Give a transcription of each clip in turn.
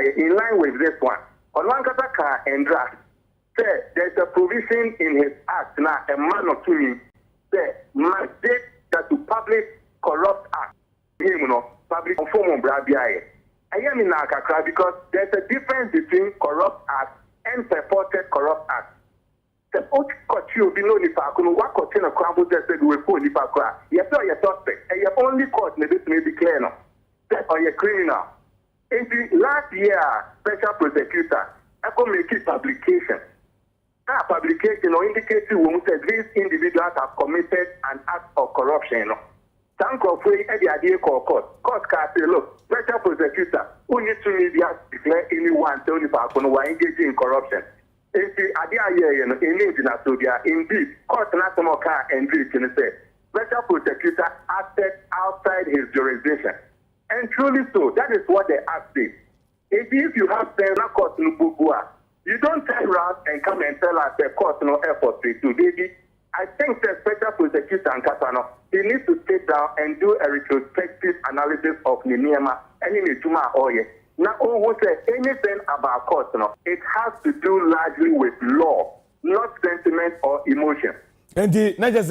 in line with this one. On one kata and draft, there's a provision in his act now, a man or two mandate that to publish corrupt act. Public form of Brabia. I am in Akakra because there's a difference between corrupt act and purported corrupt act. The oath court you below Nipakuno, what court in a crumble that said we put Nipakra. You saw your suspect, and your only court may be clear now. That or your criminal. In the last year, special prosecutor, I could make it publication. That publication or indicating when said these individuals have committed an act of corruption. Thank you for the idea called court. Court can say, look, special prosecutor, who needs to media declare anyone telling Nipakuno who are engaging in corruption. If the idea indeed, court national car and say special prosecutor acted outside his jurisdiction. And truly so, that is what the act says. If you have federal court in Bugua, you don't turn around and come and tell us the court no effort to do. Baby, I think the special prosecutor and Katano, he needs to sit down and do a retrospective analysis of Niniema and Nituma Oye. Now, who said anything about court, it has to do largely with law, not sentiment or emotion. And not just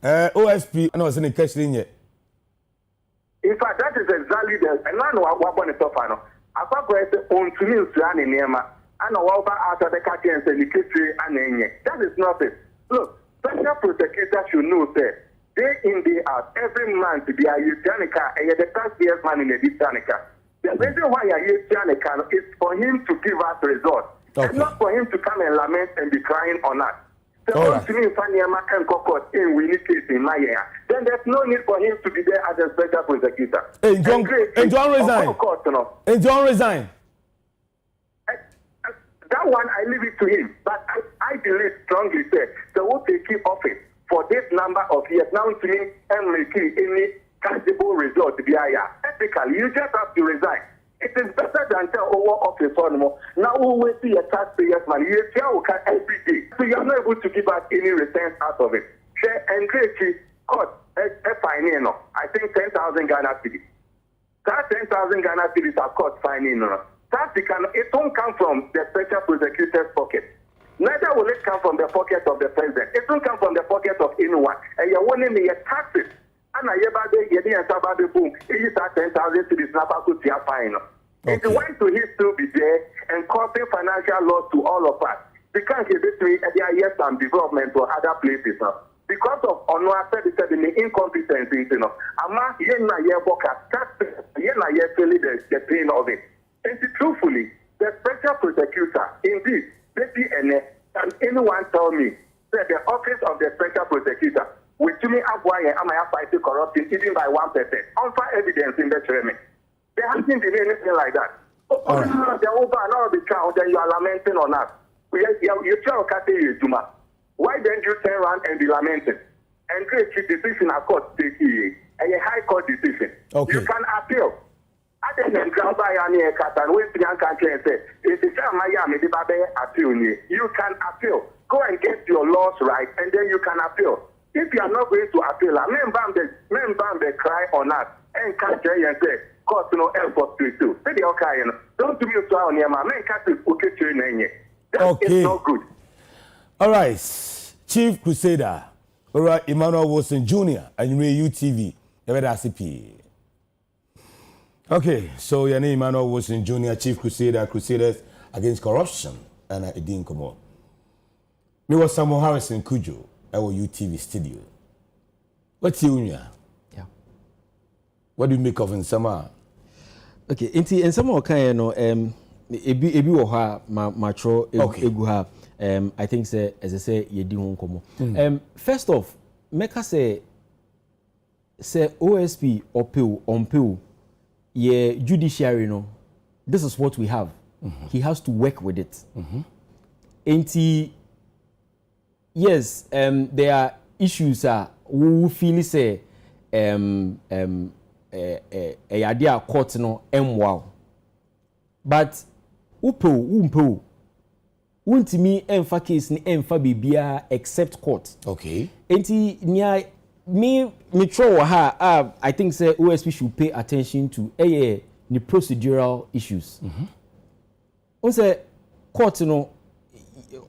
OSP, I know it's in the question yet. In fact, that is exactly the and I know what one is so final. Apart from on to me to an Nema, I know what out of the catchings and the kitchen and that is not it. Look, special prosecutor should know that day in, day out, every month, they are Janica and the taxpayers man in the Janica. The reason why I use Janica is for him to give us results, and not for him to come and lament and be crying on us. So to me, in we need case in my year. Then there's no need for him to be there as a special prosecutor. And John resign. And John resign. That one I leave it to him. But I believe strongly that they will take office for this number of years. Now to me and making any tangible result to be higher. Ethically, you just have to resign. It is better than tell over office on more. Now we will see a taxpayers money. You tell every day. So you are not able to give us any returns out of it. Share and great court a fine, I think 10,000 Ghana cedis. That 10,000 Ghana cedis are court fining. That it won't come from the special prosecutor's pocket. Neither will it come from the pocket of the president. It won't come from the pocket of anyone. And you're wanting the taxes. And I getting a sabbath boom. It is at 10,000 to the snapper to see a fine. It went to his to be there and causing financial loss to all of us. Because he did there are some development or other places now. Because of said the incompetence, Ama yena yeboka, yena yefeli the pain of it. And truthfully, the special prosecutor, indeed, can anyone tell me that the office of the special prosecutor with me up why am I fighting corruption even by 1%? Unfair evidence in the training. There hasn't been anything like that. Right. The over and all the count, then you are lamenting on us. You tell Kate why don't you turn around and be lamenting? And great decision a court take a high court decision. You can appeal. Other than ground by any cat and wait to country and say, if it's a Miami, the Babe appeal you can appeal. Go and get your laws right, and then you can appeal. If you are not going to appeal, men bam cry on us and can't tell you and say, court no effort to do. Don't do me to our name, men can't okay to you. That is not good. All right, Chief Crusader, Ora Emmanuel Wilson Jr. and UTV, okay, so your name Emmanuel Wilson Jr., Chief Crusader, Crusaders Against Corruption, and I didn't come on. Me was Samuel Harrison Kujo, our UTV studio. What's you, yeah? What do you make of in summer? Okay, in summer, okay, ebi wo ha matro egu ha I think say as I say yedi ho nkomo first off make say OSP on ye judiciary no this is what we have. He has to work with it. Yes, there are issues who feel say a idea court no wow, but umpo untimi emfa case ni emfa bibia except court. Okay. Enti nia me throw I think say OSP should pay attention to the procedural issues. On say court no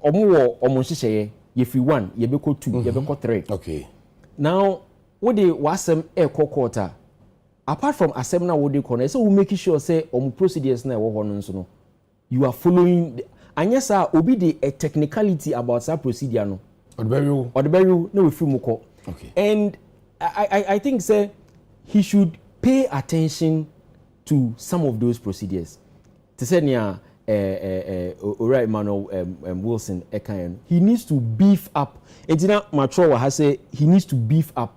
omo nhyehyeye ye free 1 ye beko 2 ye beko 3. Okay. Now what they wasem court apart from assembly what they corner so we make sure say procedures na wo no nso no you are following and yes sir obi the a technicality about that procedure no or the burial no we free muko. Okay. And I think say he should pay attention to some of those procedures. To say near Ora Emmanuel Wilson Ekayan, he needs to beef up. Entina Matrowa has said he needs to beef up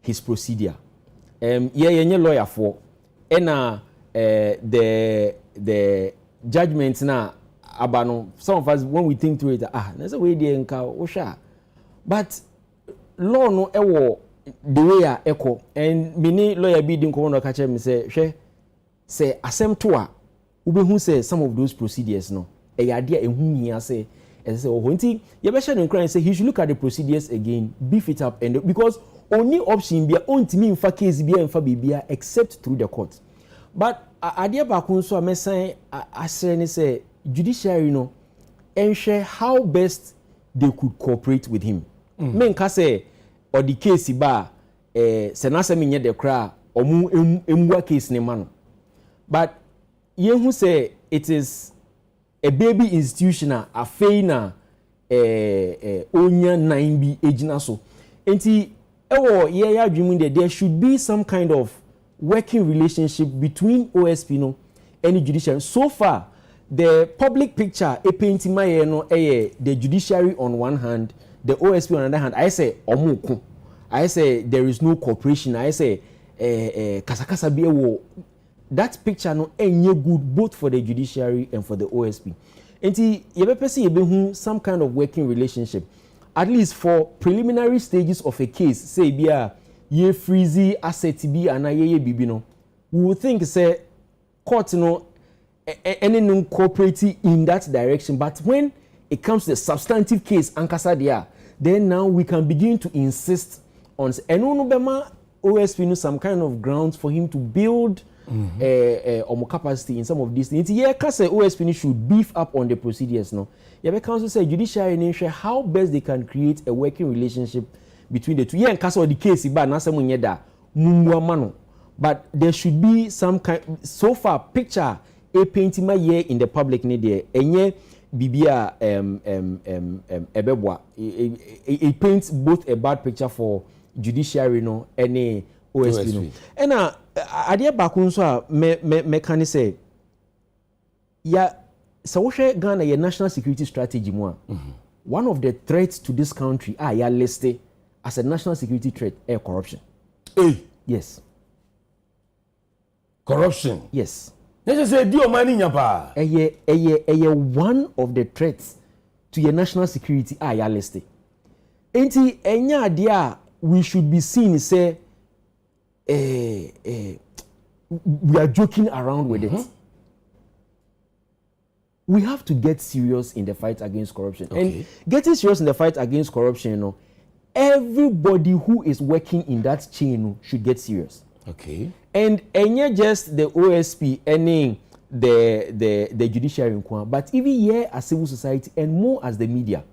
his procedure. Lawyer for the judgments na abano. Some of us when we think through it, there's a way they enka but law no ewo the way echo and many lawyer be din ko no ka me say asem to a who say some of those procedures no e ade ehun hia say ohonti ye be share no crime say he should look at the procedures again, beef it up, and because only option be ontimi infa case be infa bibia except through the court. But ade ba kun so amesan asere ni say judiciary no ensure how best they could cooperate with him. Men ka say or the case ba se na asem nye de kra omu emwa case ni mano. But ye who say it is a baby institution a feina onya 9B ejina so. Enti ye adwumu there should be some kind of working relationship between OSP no and judiciary. So far the public picture e painting my no the judiciary on one hand, the OSP on the other hand. I say omuku. I say there is no cooperation. I say kasakasa bi ewo. That picture no enye good both for the judiciary and for the OSP. Enti yebepesi yebehu some kind of working relationship at least for preliminary stages of a case. Say bia ye freezy asset bi ana ye bibi no. We would think say court no any non cooperating in that direction, but when it comes to the substantive case ankasa dia, then now we can begin to insist on no bema OSP no some kind of grounds for him to build capacity in some of these things. Yeah, because OSP should beef up on the procedures. No, yeah, but council say judiciary nation how best they can create a working relationship between the two. Yeah, because of the case, but there should be some kind. So far, picture a painting my year in the public need there. Enye bibia ebebwa. It paints both a bad picture for judiciary no any OSP no. And adia bakun so me can say ya so we Ghana your national security strategy mo one of the threats to this country ya listed as a national security threat corruption. Yes. Corruption. Yes. Let's say dio money nyapa. One of the threats to your national security ya listed. Enti enya adia we should be seen say we are joking around with it. We have to get serious in the fight against corruption. Okay. And getting serious in the fight against corruption, you know, everybody who is working in that chain should get serious. Okay. And not just the OSP, any the judiciary, but even here as civil society and more as the media,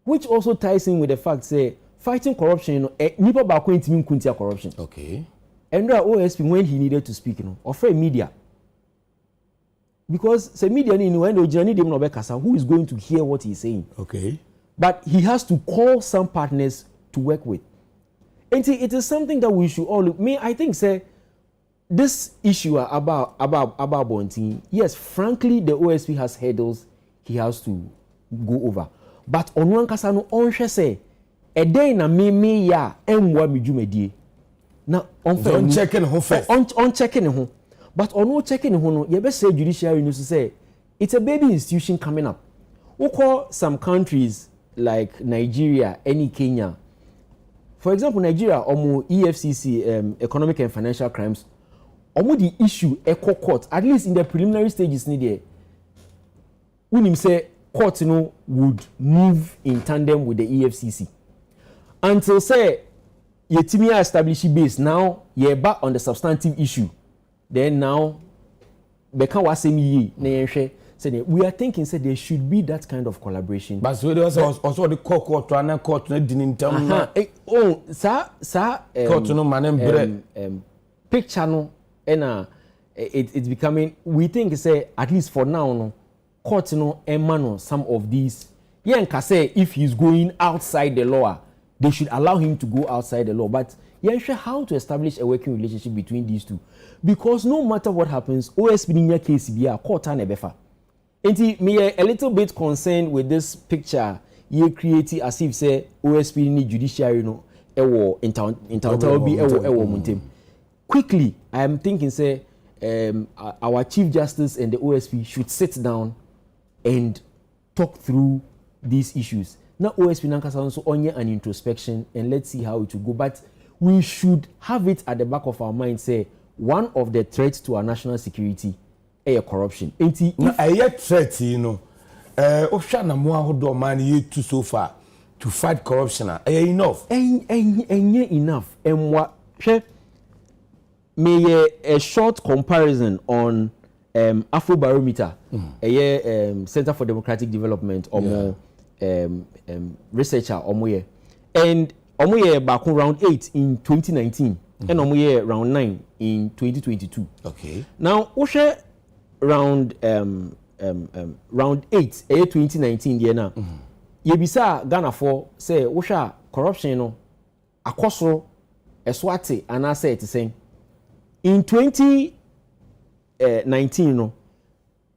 which also ties in with the fact say fighting corruption, you know, nipa ba ko intimi kuntia corruption. Okay. And the OSP when he needed to speak, you know, offer media. Because the media when the journey dem no be kasa, who is going to hear what he's saying? Okay. But he has to call some partners to work with. And it is something that we should all look. I think say this issue about Bontin, yes, frankly the OSP has hurdles he has to go over. But on one kasa no onhwe say a day na me ya enwa mi dwumedie. Na on checking who first. On checking who. But on no checking who no, you say judiciary news to say it's a baby institution coming up. We call some countries like Nigeria, any Kenya. For example, Nigeria, EFCC, Economic and Financial Crimes, the issue echo court, at least in the preliminary stages needed. When him say court would move in tandem with the EFCC. Until say Yetimia establish base now, you're back on the substantive issue. Then now, beka wasemi ye na yenhwe Say we are thinking say there should be that kind of collaboration. But so there was also the court and court no didn't tell me. Oh, sir, court no man picture no and it's becoming, we think say at least for now no court no emano some of these. Yeah, can say if he's going outside the law, they should allow him to go outside the law. But yeah, sure how to establish a working relationship between these two, because no matter what happens, OSP in your case be a court and a befa. And me a little bit concerned with this picture you create as if say OSP in judiciary no ewo in be ewo muntem. Quickly, I am thinking say our Chief Justice and the OSP should sit down and talk through these issues. Now OSP Nankasa also on an introspection and let's see how it will go. But we should have it at the back of our mind, say one of the threats to our national security is corruption. A threat, you know. Oshana Moahodo man you too so far to fight corruption. Enough. Enough. And what may a short comparison on Afrobarometer, Center for Democratic Development, or more researcher, or more, and back round 8 in 2019, and round 9 in 2022. Okay. Now, Osha round 8, 2019, yeah, Yebisa Ghana for say Osha corruption no akoso eswate and I say it saying in 2019 no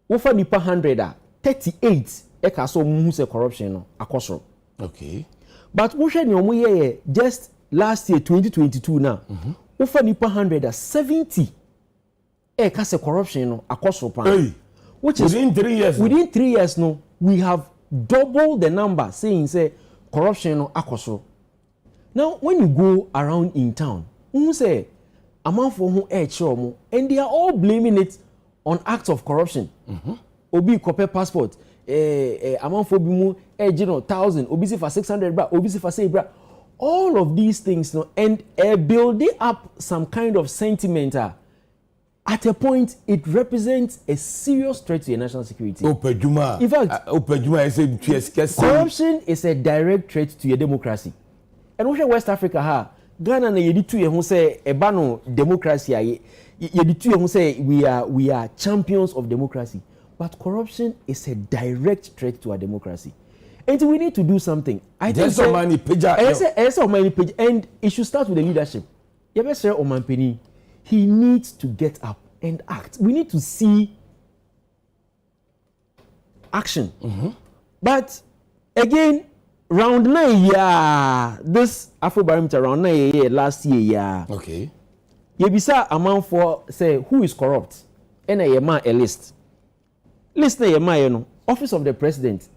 over nipa 100 38 eka so mu say corruption no akoso. Okay. But Osha ni omo ye just last year 2022 now over nipa 170 eka say corruption no akoso pan. Hey. Which within is 3 years. Within 3 years no we have double the number saying say corruption no akoso. Now when you go around in town, who say amount for who chomo and they are all blaming it on acts of corruption. Obi copy passport, amount for bimu 1,000, obi say for 600 bra, obi say for say bra. All of these things no and building up some kind of sentiment. At a point, it represents a serious threat to your national security. In fact, corruption is a direct threat to your democracy. And what West Africa Ghana na yedi two who say ebano democracy yedi two who say we are champions of democracy. But corruption is a direct threat to our democracy. And we need to do something. I think so many pages. And it should start with the leadership. Yebesere Omanpeni, he needs to get up and act. We need to see action. But again, round 9 this Afrobarometer round 9 last year Okay. Yebisa amount for say who is corrupt. And a list. List na Office of the President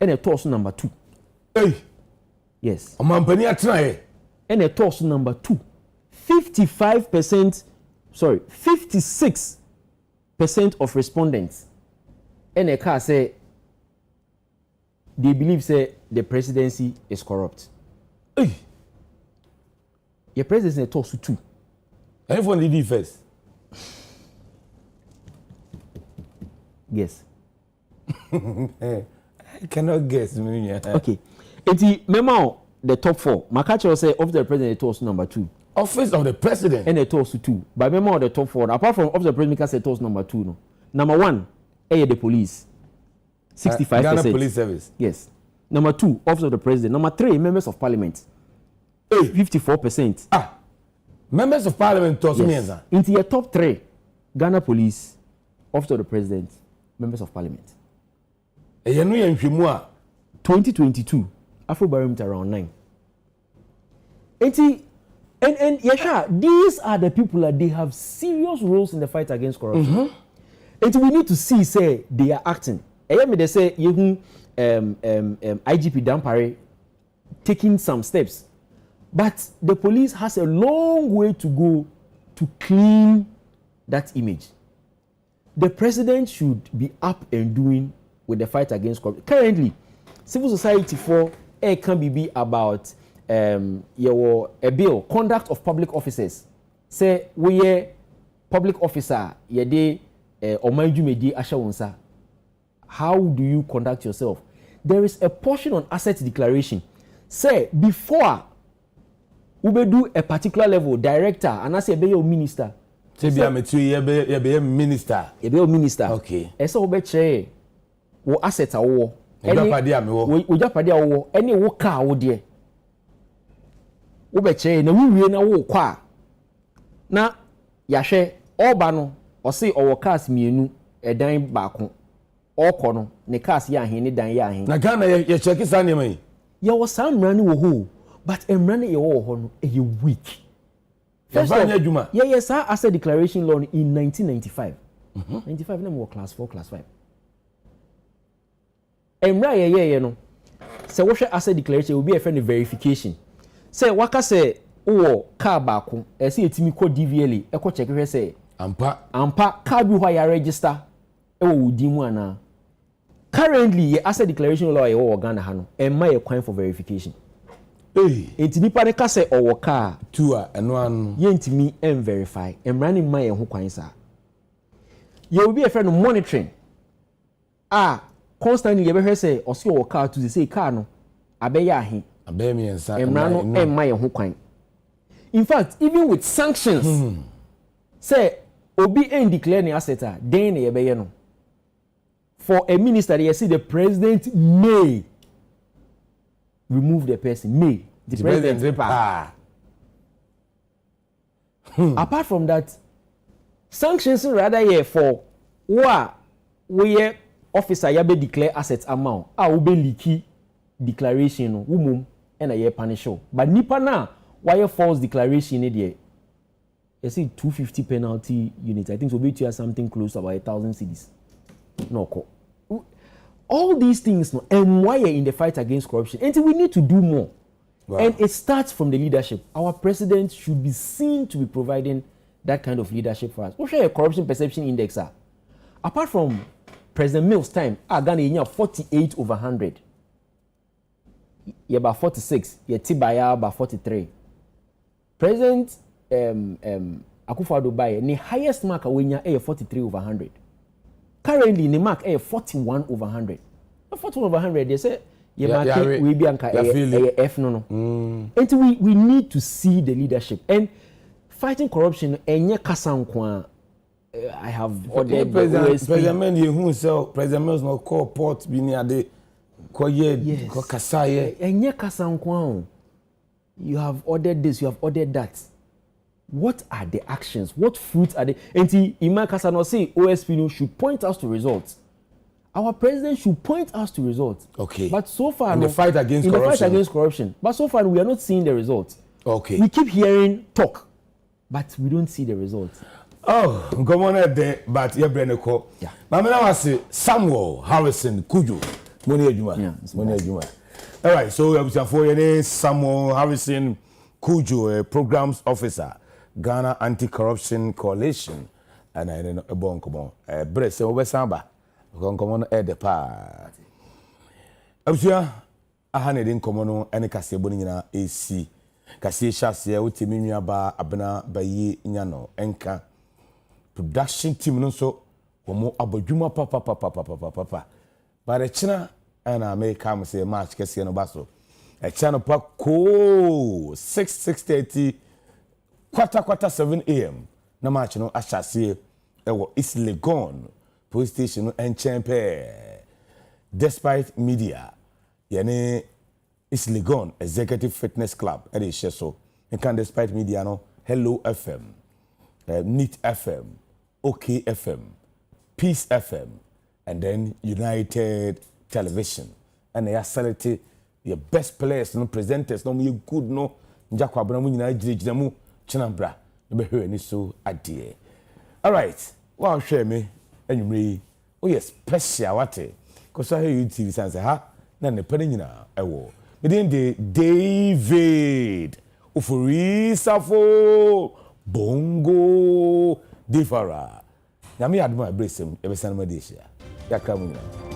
and a torso number 2. Hey. Yes. Omanpeni atna and a torso number 2. 56% of respondents and a car say they believe say the presidency is corrupt. Hey. Your presidency talks to 2. Everyone did it first. Yes. I cannot guess. Okay. It's memo the top 4. Makacho say of the president talks number 2. Office of the President. And it talks to 2. By memo the top 4. Apart from of the president say talks number 2 no. Number 1, the police. 65%. Ghana Police Service. Yes. Number 2, Office of the President. Number 3, Members of Parliament. 54%. Members of Parliament talk to me. Into your top 3, Ghana Police, Office of the President, Members of Parliament. 2022, Afrobarometer around 9. And Yasha, these are the people that they have serious roles in the fight against corruption. And we need to see, say, they are acting. They say, IGP Dampare taking some steps. But the police has a long way to go to clean that image. The president should be up and doing with the fight against corruption. Currently, civil society for can be about a bill, conduct of public officers. Say we public officer, yede omanjumedi ashawonsa. how do you conduct yourself? There is a portion on asset declaration. Say, before we do a particular level, director, and I say, be your minister. Say, be a minister. Be a minister. Okay. And so, be che, wo asset awo. Ujapadia awo. Any wo car wo de. Wo be che, na we na wo kwa. Na, yahwe, oba no, o say owo cars mienu, dan baako. Oko no, ne cars ya hin, ne dan ya hin. Na Ghana ye check isa niyama yi. Ya was some running wo ho, but emrane ye wo ho no e weak. First of, yes, sir, asset declaration law in 1995. 95 na mo class 4, class 5. Emra ye no. Say what asset declaration will be a friend verification. Say waka say o car baako, e say etimi ko DVLA, e ko check we say ampa car bi ho ya register e wo wudi mu ana. Currently, ye asset declaration law ye wo Ghana ha no, e ma ye kwan for verification. Enti nipa ne ka se owo car tua eno anu ye ntimi en verify emra ne ma ye ho kwan sa ye will be a friend monitoring constantly ye be hwe say o se owo car to say car no abeya ahe abemi ensa emra no en ma ye ho kwan. In fact, even with sanctions say obi en declare ne asset then ye be ye no for a minister you see the president may remove the person. May the president apart from that, sanctions rather here for we officer ya be declare assets amount we be leaky declaration no and a year punish. But nipa na why false declaration there you see 250 penalty units. I think so be to something close to about 1,000 cedis. No. All these things, no, and why in the fight against corruption, and we need to do more. Wow. And it starts from the leadership. Our president should be seen to be providing that kind of leadership for us. What's your corruption perception index? Apart from President Mills' time, Ghana is 48 over 100. You're about 46. You're Tibaya about 43. President Akufo-Addo Baye, the highest mark is 43 over 100. Currently, the mark is 41 over 100. 41 over 100, they say, we be F no. And we need to see the leadership. And fighting corruption, I have ordered President who sell President Mills no call port be near the Koye Kasaye. You have ordered this, you have ordered that. What are the actions? What fruits are they? And Ima Kasano say OSP should point us to results. Our president should point us to results. Okay. But so far, in the fight against corruption. But so far, we are not seeing the results. Okay. We keep hearing talk, but we don't see the results. Oh, come on there, but you're brand new. Yeah. But I was Samuel Harrison Kujo. Money. All right. So we have for your name, Samuel Harrison Kujo, a programs officer. Ghana Anti-Corruption Coalition and I don't know a bon come on breast over samba come on the pa abusua aha ne din come no ene kase boni nyina AC kase hyase utimi nuaba abena bayi nya no enka production team no so wo abadwuma papa ba de china ana make am say match kase no baso e channel pa ko 6:30 quarter 7 a.m. na match no ashase ewo East Legon police station no enchempe despite media yene East Legon Executive Fitness Club e dey share so and can despite media no Hello FM Neat FM OK FM Peace FM and then United Television and they are selected the best players no presenters no you good no njako abona mu nyina girigina mu Chinambra, be here ni so adie. All right. Wow, share me. Anyway, oh yes, special wate. Cause I hear you TV say ha na ne pene nyina ewo. Me den de David Ofori Safo Bongo Differa. Na me aduma blessem e be sanma de hia. Yakra mu nyina.